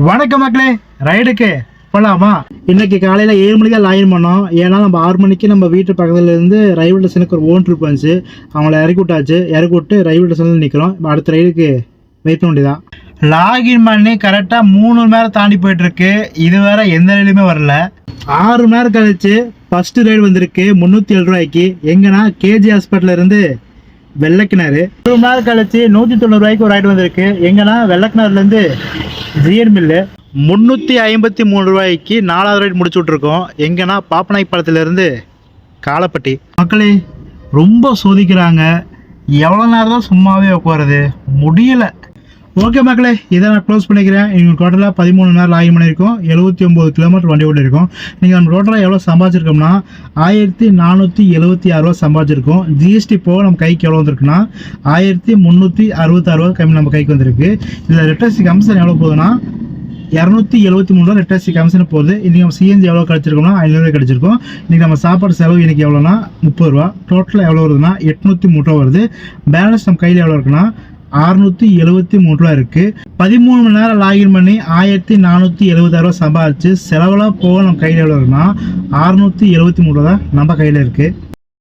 வணக்கம் மக்களே, ரைடுக்கு போகலாமா? இன்னைக்கு காலையில் 7 மணிக்கு தான் லாயின் பண்ணோம். ஏன்னா நம்ம 6 மணிக்கு நம்ம வீட்டு பக்கத்துல இருந்து ரயில்வே ஸ்டேஷனுக்கு ஒரு ஓன் ட்ரிப் வந்துச்சு. அவங்கள இறக்கி விட்டாச்சு. இறக்கி விட்டு ரயில்வே ஸ்டேஷனில் நிற்கிறோம். அடுத்த ரைடுக்கு வெயிட் பண்ண வேண்டியதான். லாகின் பண்ணி கரெக்டாக 3 மணி நேரம் தாண்டி போயிட்டுருக்கு. இது வேற எந்த ரயிலுமே வரல. 6 மணி நேரம் கழிச்சு ஃபஸ்ட்டு ரைடு வந்திருக்கு 307 ரூபாய்க்கு. எங்கன்னா கேஜி ஹாஸ்பிட்டல் இருந்து வெள்ளக்கிணறு. 1 மணி நேரம் கழிச்சு 190 ரூபாய்க்கு ஒரு ரைடு வந்திருக்கு. எங்கன்னா வெள்ளக்கிணறுலேருந்து ஜிஎன் மில்லு. 353 ரூபாய்க்கு 4வது ரைடு முடிச்சு விட்ருக்கோம். எங்கன்னா பாப்பநாய்க்கு பாலத்திலேருந்து காலப்பட்டி. மக்களே ரொம்ப சோதிக்கிறாங்க. எவ்வளோ நேரம் தான் சும்மாவே உட்காருது, முடியலை. ஓகே மக்களே, இதை நான் க்ளோஸ் பண்ணிக்கிறேன். நீங்கள் டோட்டலாக 13 மணி நேரம் லாகின் பண்ணியிருக்கோம். 79 கிலோமீட்டர் வண்டி ஓட்டி இருக்கோம். நீங்கள் நம்ம டோட்டலாக எவ்வளோ சம்பாதிச்சிருக்கோம்னா 1476 ரூபா சம்பாதிச்சிருக்கோம். ஜிஎஸ்டி போக நம்ம கைக்கு எவ்வளோ வந்திருக்குன்னா 1366 ரூபா கம்மி நம்ம கைக்கு வந்திருக்கு. இதில் லிட்டரசி கமிஷன் எவ்வளோ போகுதுன்னா 273 ரூபா லிட்டரசி கமிஷன் போகுது. இன்றைக்கி நம்ம சிஎன்ஜி எவ்வளோ கிடச்சிருக்கோம்னா 500 ரூபாய் கிடச்சிருக்கோம். இன்றைக்கி நம்ம சாப்பாடு செலவு இன்றைக்கி எவ்வளோனா 30 ரூபா. டோட்டலாக எவ்வளோ வருதுன்னா 803 ரூபா வருது. பேலன்ஸ் நம்ம கையில் எவ்வளோ இருக்குன்னா 673 ரூபா இருக்குது. 13 மணி நேரம் லாகின் பண்ணி 1476 ரூபா சம்பாதிச்சு செலவெல்லாம் போக நம்ம கையில் எவ்வளோ இருக்குன்னா 673 ரூபா தான் நம்ம கையில் இருக்குது.